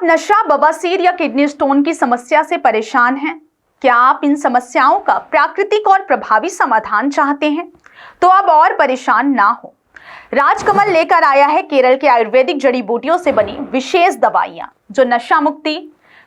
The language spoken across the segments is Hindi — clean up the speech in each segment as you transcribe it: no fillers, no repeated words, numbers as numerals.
आप नशा, बवासीर या किडनी स्टोन की समस्या से परेशान हैं? क्या आप इन समस्याओं का प्राकृतिक और प्रभावी समाधान चाहते हैं? तो अब और परेशान ना हो। राजकमल लेकर आया है केरल के आयुर्वेदिक जड़ी बूटियों से बनी विशेष दवाइयां, जो नशा मुक्ति,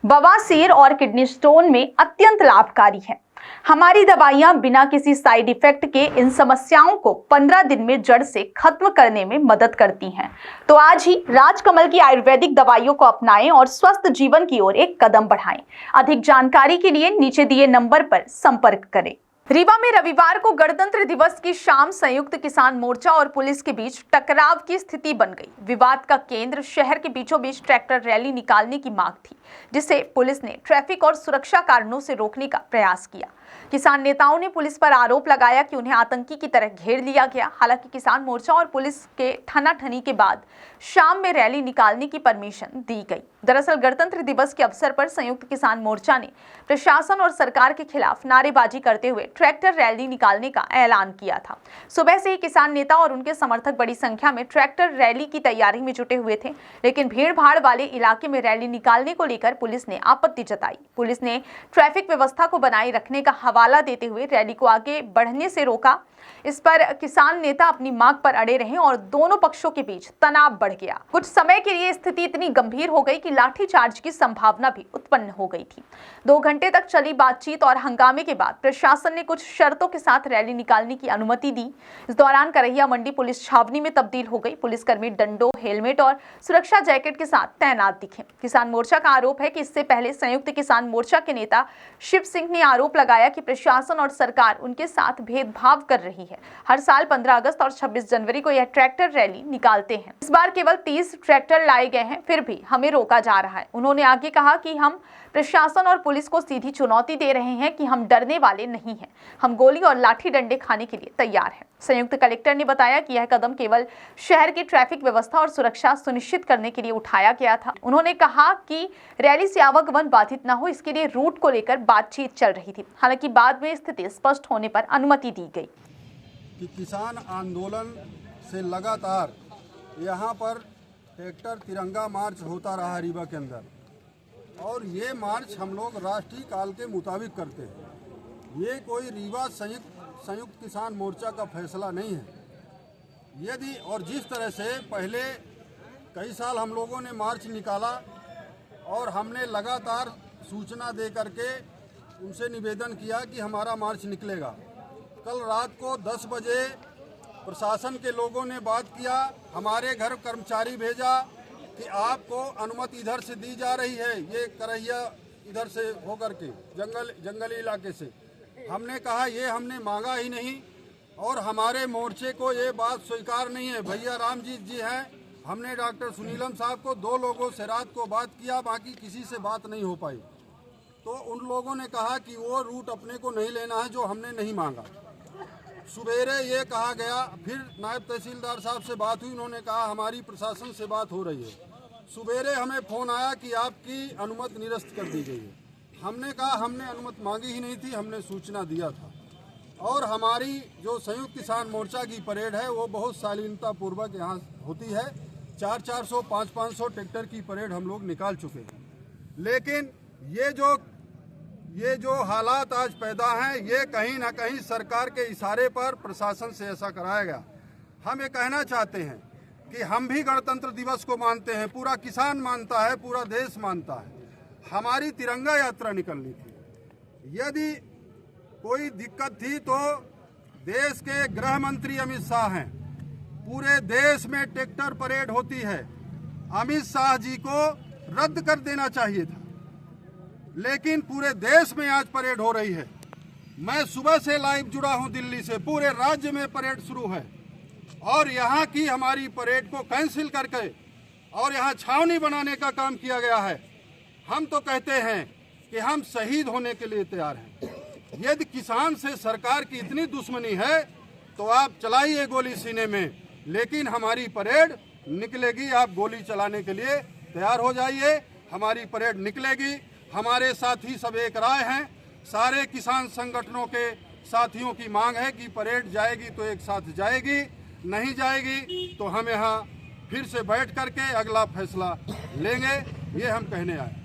बवासीर और किडनी स्टोन में अत्यंत लाभकारी है। हमारी दवाइयां बिना किसी साइड इफेक्ट के इन समस्याओं को 15 दिन में जड़ से खत्म करने में मदद करती हैं। तो आज ही राजकमल की आयुर्वेदिक दवाइयों को अपनाएं और स्वस्थ जीवन की ओर एक कदम बढ़ाएं। अधिक जानकारी के लिए नीचे दिए नंबर पर संपर्क करें। रीवा में रविवार को गणतंत्र दिवस की शाम संयुक्त किसान मोर्चा और पुलिस के बीच टकराव की स्थिति बन गई। विवाद का केंद्र शहर के बीचों बीच ट्रैक्टर रैली निकालने की मांग थी, जिसे पुलिस ने ट्रैफिक और सुरक्षा कारणों से रोकने का प्रयास किया। किसान नेताओं ने पुलिस पर आरोप लगाया कि उन्हें आतंकी की तरह घेर लिया गया। हालांकि किसान मोर्चा और पुलिस के ठनाठनी के बाद शाम में रैली निकालने की परमिशन दी गई। दरअसल गणतंत्र दिवस के अवसर पर संयुक्त किसान मोर्चा ने प्रशासन और सरकार के खिलाफ नारेबाजी करते हुए ट्रैक्टर रैली निकालने का ऐलान किया था। सुबह से ही किसान नेता और उनके समर्थक बड़ी संख्या में ट्रैक्टर रैली की तैयारी में जुटे हुए थे, लेकिन भीड़ भाड़ वाले इलाके में रैली निकालने को लेकर पुलिस ने आपत्ति जताई। पुलिस ने ट्रैफिक व्यवस्था को बनाए रखने का हवाला देते हुए रैली को आगे बढ़ने से रोका। इस पर किसान नेता अपनी मांग पर अड़े रहे और दोनों पक्षों के बीच तनाव बढ़ गया। कुछ समय के लिए स्थिति इतनी गंभीर हो गई कि लाठीचार्ज की संभावना भी उत्पन्न हो गई थी। 2 घंटे तक चली बातचीत और हंगामे के बाद प्रशासन ने कुछ शर्तों के साथ रैली निकालने की अनुमति दी। इस दौरान करहिया मंडी पुलिस छावनी में तब्दील हो गई। पुलिसकर्मी डंडों, हेलमेट और सुरक्षा जैकेट के साथ तैनात दिखे। किसान मोर्चा का आरोप है कि इससे पहले संयुक्त किसान मोर्चा के नेता शिव सिंह ने आरोप लगाया कि प्रशासन और सरकार उनके साथ भेदभाव कर रही है। हर साल 15 अगस्त और 26 जनवरी को यह ट्रैक्टर रैली निकालते हैं। इस बार केवल 30 ट्रैक्टर लाए गए हैं, फिर भी हमें रोका जा रहा है। उन्होंने आगे कहा कि हम प्रशासन और पुलिस को सीधी चुनौती दे रहे हैं कि हम डरने वाले नहीं हैं। हम गोली और लाठी डंडे खाने के लिए तैयार हैं। संयुक्त कलेक्टर ने बताया कि यह कदम केवल शहर की ट्रैफिक व्यवस्था और सुरक्षा सुनिश्चित करने के लिए उठाया गया था। उन्होंने कहा कि रैली से आवागमन बाधित न हो, इसके लिए रूट को लेकर बातचीत चल रही थी। हालांकि बाद में स्थिति स्पष्ट होने पर अनुमति दी गई। कि किसान आंदोलन से लगातार यहाँ पर ट्रैक्टर तिरंगा मार्च होता रहा रीवा के अंदर, और ये मार्च हम लोग राष्ट्रीय काल के मुताबिक करते हैं। ये कोई रीवा संयुक्त किसान मोर्चा का फैसला नहीं है। यदि और जिस तरह से पहले कई साल हम लोगों ने मार्च निकाला और हमने लगातार सूचना दे करके उनसे निवेदन किया कि हमारा मार्च निकलेगा। कल रात को 10 बजे प्रशासन के लोगों ने बात किया, हमारे घर कर्मचारी भेजा कि आपको अनुमति इधर से दी जा रही है, ये करहिया इधर से होकर के जंगली इलाके से। हमने कहा ये हमने मांगा ही नहीं और हमारे मोर्चे को ये बात स्वीकार नहीं है। भैया रामजीत जी हैं, हमने डॉक्टर सुनीलम साहब को 2 लोगों से रात को बात किया, बाकी किसी से बात नहीं हो पाई। तो उन लोगों ने कहा कि वो रूट अपने को नहीं लेना है जो हमने नहीं मांगा। सुबेरे ये कहा गया, फिर नायब तहसीलदार साहब से बात हुई, उन्होंने कहा हमारी प्रशासन से बात हो रही है। सुबेरे हमें फ़ोन आया कि आपकी अनुमति निरस्त कर दी गई है। हमने कहा हमने अनुमति मांगी ही नहीं थी, हमने सूचना दिया था। और हमारी जो संयुक्त किसान मोर्चा की परेड है वो बहुत शालीनता पूर्वक यहाँ होती है। 400 500 ट्रैक्टर की परेड हम लोग निकाल चुके हैं। लेकिन ये जो हालात आज पैदा हैं, ये कहीं ना कहीं सरकार के इशारे पर प्रशासन से ऐसा कराया गया। हम ये कहना चाहते हैं कि हम भी गणतंत्र दिवस को मानते हैं, पूरा किसान मानता है, पूरा देश मानता है। हमारी तिरंगा यात्रा निकलनी थी। यदि कोई दिक्कत थी तो देश के गृह मंत्री अमित शाह हैं। पूरे देश में ट्रैक्टर परेड होती है, अमित शाह जी को रद्द कर देना चाहिए था, लेकिन पूरे देश में आज परेड हो रही है। मैं सुबह से लाइव जुड़ा हूं दिल्ली से, पूरे राज्य में परेड शुरू है और यहाँ की हमारी परेड को कैंसिल करके और यहाँ छावनी बनाने का काम किया गया है। हम तो कहते हैं कि हम शहीद होने के लिए तैयार हैं। यदि किसान से सरकार की इतनी दुश्मनी है तो आप चलाइए गोली सीने में, लेकिन हमारी परेड निकलेगी। आप गोली चलाने के लिए तैयार हो जाइए, हमारी परेड निकलेगी। हमारे साथी सब एक राय हैं, सारे किसान संगठनों के साथियों की मांग है कि परेड जाएगी तो एक साथ जाएगी, नहीं जाएगी तो हम यहाँ फिर से बैठ करके अगला फैसला लेंगे। ये हम कहने आए।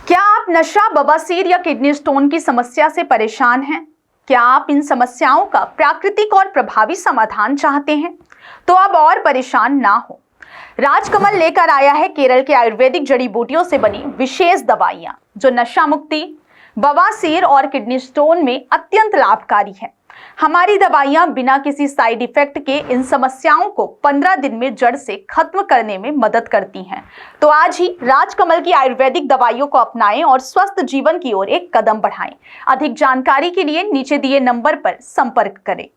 क्या आप नशा, बवासीर या किडनी स्टोन की समस्या से परेशान हैं? क्या आप इन समस्याओं का प्राकृतिक और प्रभावी समाधान चाहते हैं? तो अब और परेशान ना हो। राजकमल लेकर आया है केरल के आयुर्वेदिक जड़ी बूटियों से बनी विशेष दवाइयां जो नशा मुक्ति, बवासीर और किडनी स्टोन में अत्यंत लाभकारी है। हमारी दवाइयां बिना किसी साइड इफेक्ट के इन समस्याओं को 15 दिन में जड़ से खत्म करने में मदद करती हैं। तो आज ही राजकमल की आयुर्वेदिक दवाइयों को अपनाएं और स्वस्थ जीवन की ओर एक कदम बढ़ाएं। अधिक जानकारी के लिए नीचे दिए नंबर पर संपर्क करें।